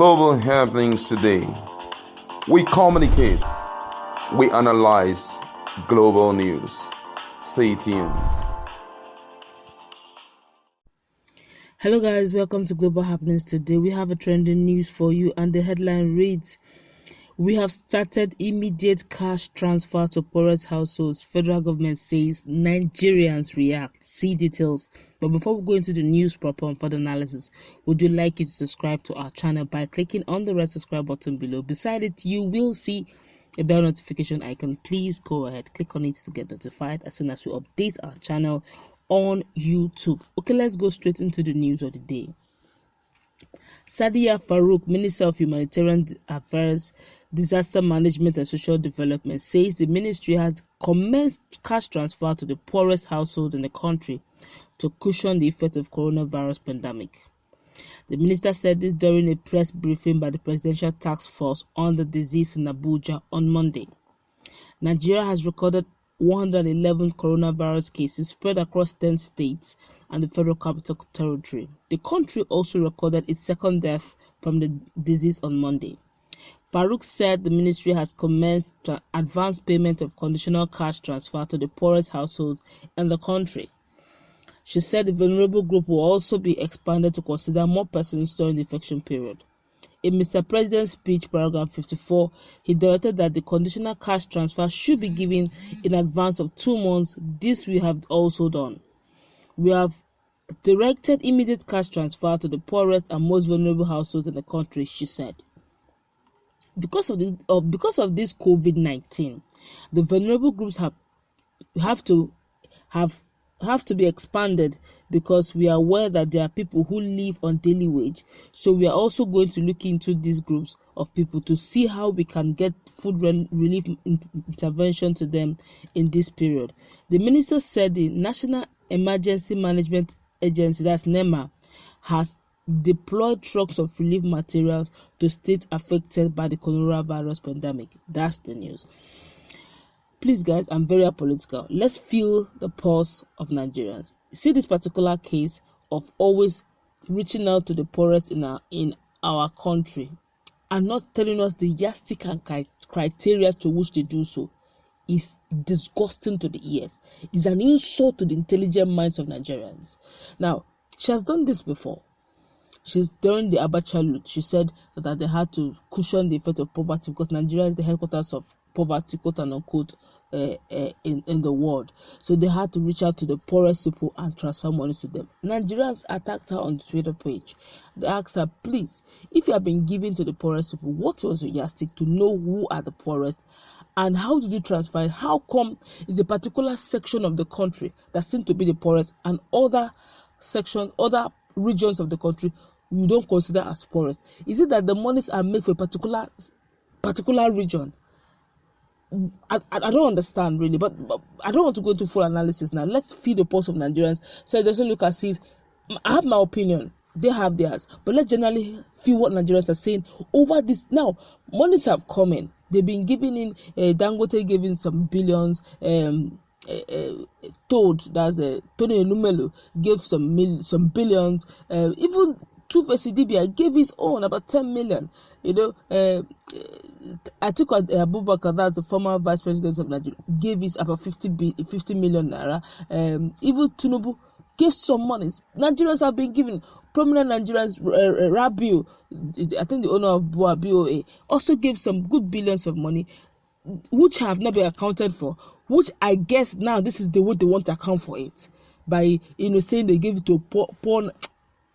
global happenings today. We communicate, we analyze global news. Stay tuned. Hello guys, welcome to Global Happenings. Today we have a trending news for you, and the headline reads, "We have started immediate cash transfer to poorest households. Federal government says Nigerians react." See details. But before we go into the news proper and further analysis, would you like you to subscribe to our channel by clicking on the red subscribe button below. Beside it, you will see a bell notification icon. Please go ahead, click on it to get notified as soon as we update our channel on YouTube. Okay, let's go straight into the news of the day. Sadiya Farouq, Minister of Humanitarian Affairs, Disaster Management and Social Development, says the ministry has commenced cash transfer to the poorest households in the country to cushion the effect of coronavirus pandemic. The minister said this during a press briefing by the Presidential Task Force on the Disease in Abuja on Monday. Nigeria has recorded 111 coronavirus cases spread across 10 states and the Federal Capital Territory. The country also recorded its second death from the disease on Monday. Farouq said the ministry has commenced advance payment of conditional cash transfer to the poorest households in the country. She said the vulnerable group will also be expanded to consider more persons during the infection period. In Mr. President's speech, paragraph 54, he directed that the conditional cash transfer should be given in advance of 2 months. This we have also done. We have directed immediate cash transfer to the poorest and most vulnerable households in the country, she said. Because of this COVID-19, the vulnerable groups have to be expanded, because we are aware that there are people who live on daily wage. So we are also going to look into these groups of people to see how we can get food relief intervention to them in this period. The minister said the National Emergency Management Agency, that's NEMA, has deployed trucks of relief materials to states affected by the coronavirus pandemic. That's the news. Please guys, I'm very apolitical. Let's feel the pulse of Nigerians. See this particular case of always reaching out to the poorest in our country and not telling us the yardstick and criteria to which they do so is disgusting to the ears. It's an insult to the intelligent minds of Nigerians. Now, she has done this before. During the Abacha loot, she said that they had to cushion the effect of poverty because Nigeria is the headquarters of poverty, quote and unquote, in the world. So they had to reach out to the poorest people and transfer money to them. Nigerians attacked her on the Twitter page. They asked her, please, if you have been giving to the poorest people, what was your yardstick to know who are the poorest? And how did you transfer it? How come is a particular section of the country that seems to be the poorest and other regions of the country you don't consider as poorest? Is it that the monies are made for a particular region? I don't understand really, but I don't want to go into full analysis now. Let's feed the pulse of Nigerians so it doesn't look as if I have my opinion, they have theirs, but let's generally feel what Nigerians are saying over this. Now, monies have come in. They've been giving in, Dangote giving some billions, Toad, that's Tony Elumelu, gave some billions, even Two-Face Dibia gave his own about 10 million. Atiku Abubakar, that's the former vice president of Nigeria, gave his about 50 million naira. Even Tinubu gave some money. Nigerians have been giving. Prominent Nigerians, Rabiu, I think the owner of BOA, also gave some good billions of money, which have not been accounted for. Which I guess now this is the way they want to account for it, by saying they gave it to poor.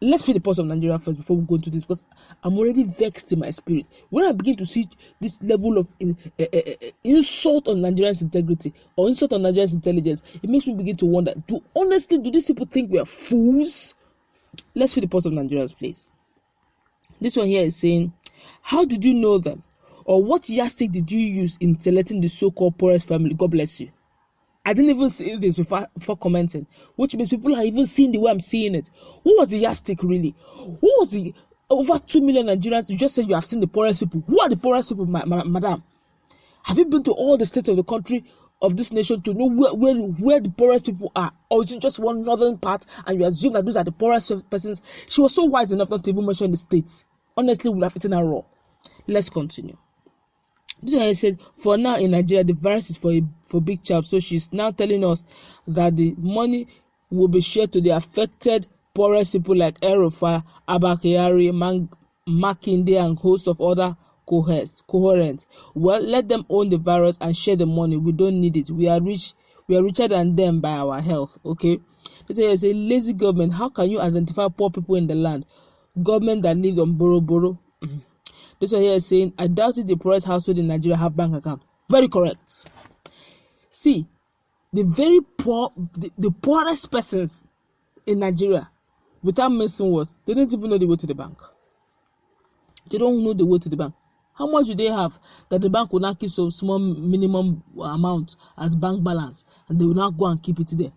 Let's feel the pulse of Nigeria first before we go into this, because I'm already vexed in my spirit. When I begin to see this level of insult on Nigerians' integrity or insult on Nigerians' intelligence, it makes me begin to wonder, do these people think we are fools? Let's feel the pulse of Nigerians, please. This one here is saying, how did you know them? Or what yardstick did you use in selecting the so-called poorest family? God bless you. I didn't even see this before commenting, which means people are even seeing the way I'm seeing it. Who was the yardstick really? Who was the over 2 million Nigerians? You just said you have seen the poorest people. Who are the poorest people, madam? Have you been to all the states of the country of this nation to know where the poorest people are? Or is it just one northern part and you assume that those are the poorest persons? She was so wise enough not to even mention the states. honestly would have eaten her raw. Let's continue. This one said, for now in Nigeria, the virus is for big chaps. So she's now telling us that the money will be shared to the affected poorest people like El-Rufai, Abba Kyari, Makinde, and host of other coherent. Well, let them own the virus and share the money. We don't need it. We are richer than them by our health. Okay. They say it's a lazy government. How can you identify poor people in the land? Government that lives on borrow. This one here is saying, I doubt if the poorest household in Nigeria have bank account. Very correct. See, the very poor, the poorest persons in Nigeria, without missing words, they don't even know the way to the bank. They don't know the way to the bank. How much do they have that the bank will not keep some small minimum amount as bank balance, and they will not go and keep it there?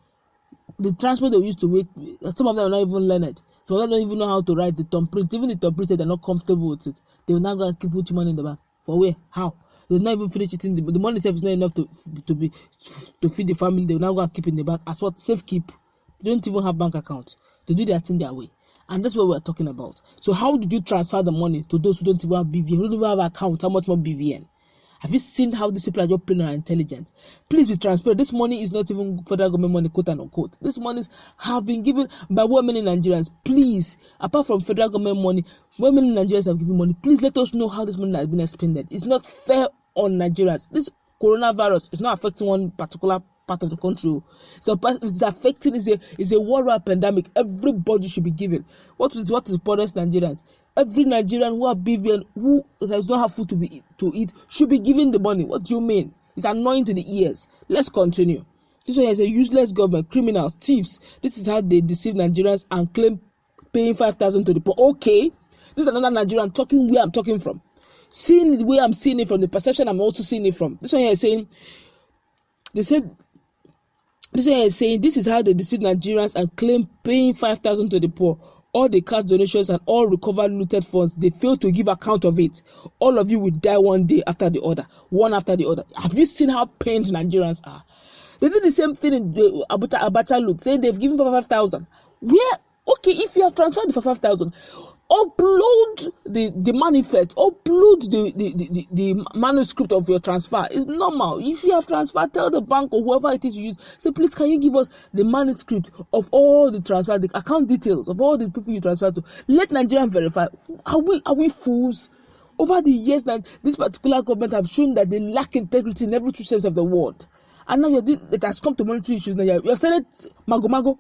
The transport they used to wait, some of them are not even learned. Some of them don't even know how to write the thumb print. Even the thumb print, they're not comfortable with it. They will not go and keep putting money in the bank. For where? How? They'll not even finish eating. The money itself is not enough to feed the family. They will not go and keep in the bank. As what? Safe keep. They don't even have bank accounts. They do their thing their way. And that's what we're talking about. So how did you transfer the money to those who don't even have BVN, who don't even have account? How much more BVN? Have you seen how these people are just playing on intelligence? Please be transparent. This money is not even federal government money, quote and unquote. This money have been given by many Nigerians. Please, apart from federal government money, many Nigerians have given money. Please let us know how this money has been expended. It's not fair on Nigerians. This coronavirus is not affecting one particular part of the country. So it's affecting, is a worldwide pandemic. Everybody should be given. What is poorest Nigerians? Every Nigerian who have BVN, who does not have food to eat, should be given the money. What do you mean? It's annoying to the ears. Let's continue. This one is a useless government, criminals, thieves. This is how they deceive Nigerians and claim paying 5,000 to the poor. Okay, this is another Nigerian talking where I'm talking from. Seeing the way I'm seeing it from, the perception I'm also seeing it from. This one here is saying, this one is saying, this is how they deceive Nigerians and claim paying 5,000 to the poor. All the cash donations and all recovered looted funds, they fail to give account of it. All of you will die one day after the other, one after the other. Have you seen how pained Nigerians are? They did the same thing in the Abacha loot, saying they've given 5,000. Where? Okay, if you have transferred the 5,000, upload the manifest, upload the manuscript of your transfer. It's normal. If you have transferred, tell the bank or whoever it is you use, say, please, can you give us the manuscript of all the transfer, the account details of all the people you transfer to? Let Nigerians verify. Are we fools? Over the years that this particular government have shown that they lack integrity in every true sense of the word. And now it has come to monetary issues. Now you're started mago.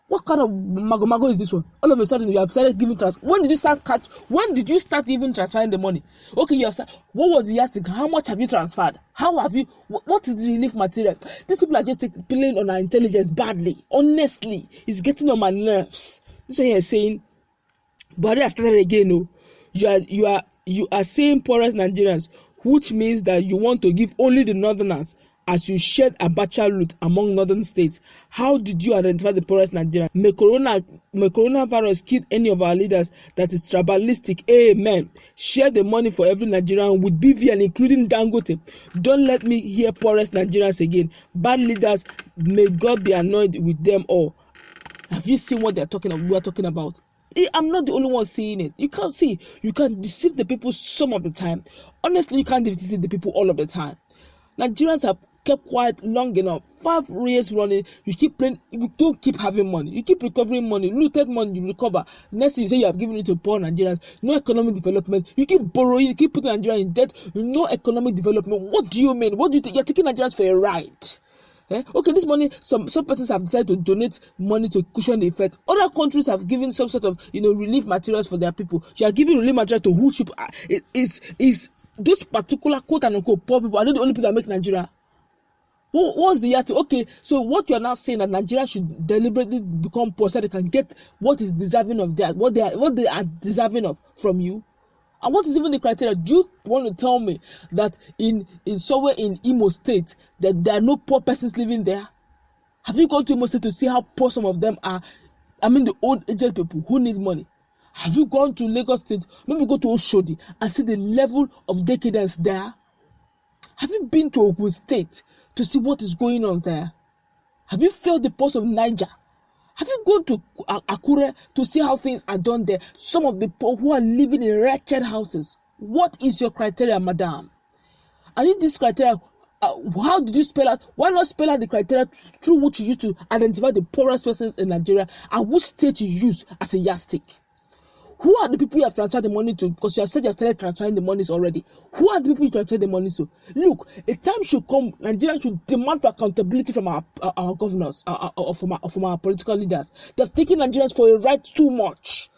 What kind of mago is this one? All of a sudden you have started giving transfer. When did you start even transferring the money? Okay, you have what was the yardstick? How much have you transferred? How have you? What is the relief material? These people are just playing on our intelligence badly. Honestly, it's getting on my nerves. This one here is saying, Buhari has started again. No, you are saying poorest Nigerians, which means that you want to give only the northerners, as you shared Abacha loot among northern states. How did you identify the poorest Nigerians? May coronavirus kill any of our leaders that is tribalistic. Amen. Share the money for every Nigerian with BVN, including Dangote. Don't let me hear poorest Nigerians again. Bad leaders, may God be annoyed with them all. Have you seen what we are talking about? I'm not the only one seeing it. You can't see. You can deceive the people some of the time. Honestly, you can't deceive the people all of the time. Nigerians have kept quiet long enough. 5 years running, you keep playing, you don't keep having money. You keep recovering money, looted money, you recover. Next thing you say you have given it to poor Nigerians. No economic development. You keep borrowing, you keep putting Nigerians in debt. No economic development. What do you mean? What do you think? You're taking Nigerians for a ride. Okay, this money, some persons have decided to donate money to cushion the effect. Other countries have given some sort of relief materials for their people. You are giving relief material to who people is this particular quote and unquote poor people. Are they the only people that make Nigeria? What's the yardstick? Okay, so what you are now saying that Nigeria should deliberately become poor so they can get what is deserving of that, what they are deserving of from you. And what is even the criteria? Do you want to tell me that in somewhere in Imo State that there are no poor persons living there? Have you gone to Imo State to see how poor some of them are? I mean the old aged people who need money. Have you gone to Lagos State? Maybe go to Oshodi and see the level of decadence there. Have you been to Ogun State to see what is going on there? Have you felt the pulse of Niger? Have you gone to Akure to see how things are done there? Some of the people who are living in wretched houses. What is your criteria, madam? And in this criteria, how did you spell out? Why not spell out the criteria through which you use to identify the poorest persons in Nigeria, and which state you use as a yardstick? Who are the people you have transferred the money to? Because you have said you have started transferring the monies already. Who are the people you transfer the money to? Look, a time should come. Nigeria should demand for accountability from our governors, or from our political leaders. They have taken Nigerians for a ride too much.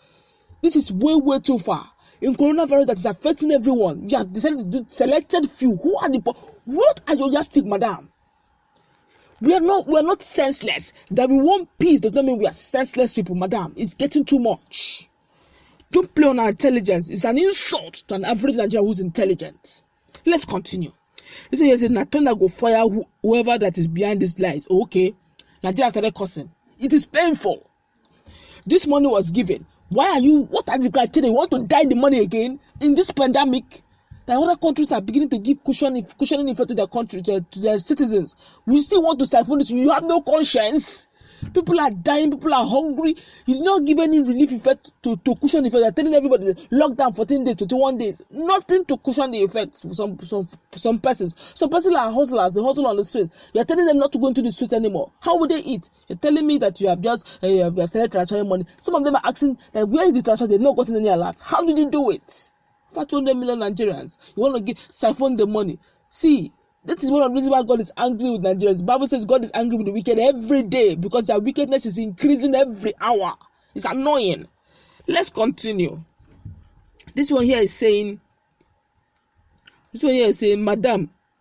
This is way too far. In coronavirus that is affecting everyone, you have decided to do selected few. Who are the? What are your yardstick, madam? We are not senseless. That we want peace does not mean we are senseless people, madam. It's getting too much. Don't play on our intelligence. It's an insult to an average Nigerian who's intelligent. Let's continue. This is a thunder go fire whoever that is behind these lies. Okay, Nigeria started cursing. It is painful. This money was given. What are the criteria? You want to die the money again in this pandemic? The other countries are beginning to give cushioning effect to their country, to their citizens. We still want to siphon it. You have no conscience. People are dying. People are hungry. You did not give any relief effect to cushion the effect. You're telling everybody lockdown 14 days, 21 days. Nothing to cushion the effect for some persons. Some persons are hustlers. They hustle on the streets. You're telling them not to go into the street anymore. How would they eat? You're telling me that you have just you have started transferring money. Some of them are asking that where is the transfer? They've not gotten any alert. How did you do it? For 200 million Nigerians, you want to siphon the money. See, that is one of the reasons why God is angry with Nigerians. The Bible says God is angry with the wicked every day because their wickedness is increasing every hour. It's annoying. Let's continue. This one here is saying,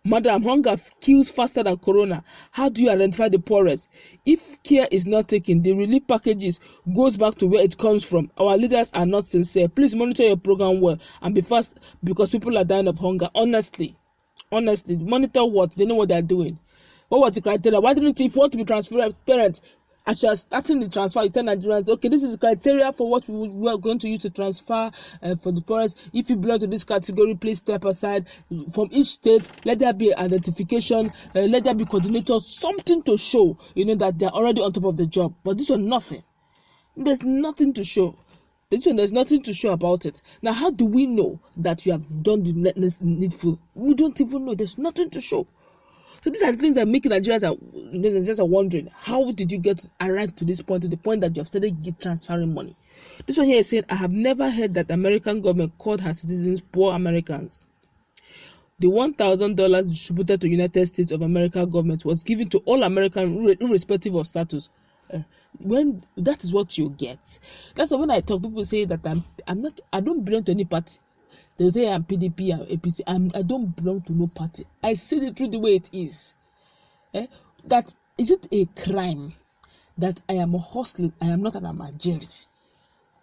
Madam, hunger kills faster than corona. How do you identify the poorest? If care is not taken, the relief packages goes back to where it comes from. Our leaders are not sincere. Please monitor your program well and be fast because people are dying of hunger. Honestly, monitor what? They know what they're doing. What was the criteria? Why didn't you, if you want to be transparent, as you are starting the transfer, you tell Nigerians, okay, this is the criteria for what we are going to use to transfer for the poorest. If you belong to this category, please step aside. From each state, let there be identification, let there be coordinators, something to show, that they're already on top of the job. But this one, nothing. There's nothing to show. There's nothing to show about it. Now, how do we know that you have done the needful? We don't even know. There's nothing to show. So these are the things that make Nigerians are wondering, how did you arrive to this point, to the point that you have started transferring money? This one here is saying, I have never heard that the American government called her citizens poor Americans. The $1,000 distributed to United States of America government was given to all Americans irrespective of status. When that is what you get. That's why when I talk, people say that I don't belong to any party. They say I'm PDP, I'm APC. I don't belong to no party. I say the truth the way it is. That is it a crime that I am hustling? I am not an Amajiri.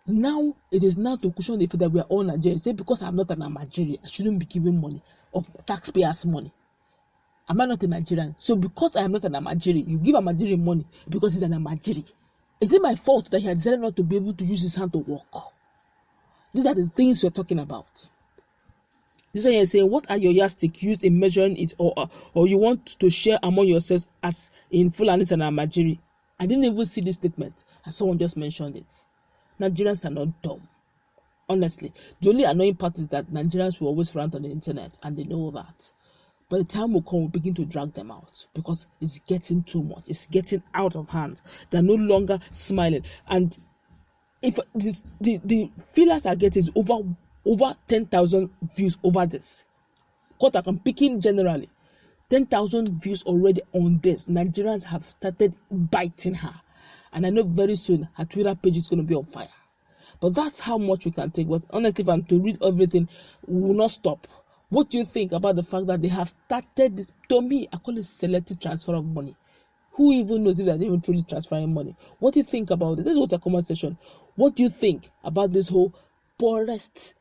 Now it is now to cushion the fact that we are all Nigerians. Say because I'm not an Amajiri, I shouldn't be given money of taxpayers' money. Am I not a Nigerian? So because I am not an Amajiri, you give Amajiri money because he's an Amajiri. Is it my fault that he had decided not to be able to use his hand to walk? These are the things we're talking about. This one is saying, what are your yardsticks used in measuring it, or you want to share among yourselves as in Fulani and Amajiri? I didn't even see this statement, as someone just mentioned it. Nigerians are not dumb. Honestly, the only annoying part is that Nigerians will always rant on the internet, and they know that. But the time will come, we'll begin to drag them out because it's getting too much. It's getting out of hand. They're no longer smiling. And if the feelers I get is over 10,000 views over this. What I'm picking generally, 10,000 views already on this. Nigerians have started biting her. And I know very soon her Twitter page is going to be on fire. But that's how much we can take. But honestly, if I'm to read everything, we will not stop. What do you think about the fact that they have started this? To me, I call it selective transfer of money. Who even knows if they're even truly transferring money? What do you think about it? This is what a comment section. What do you think about this whole poorest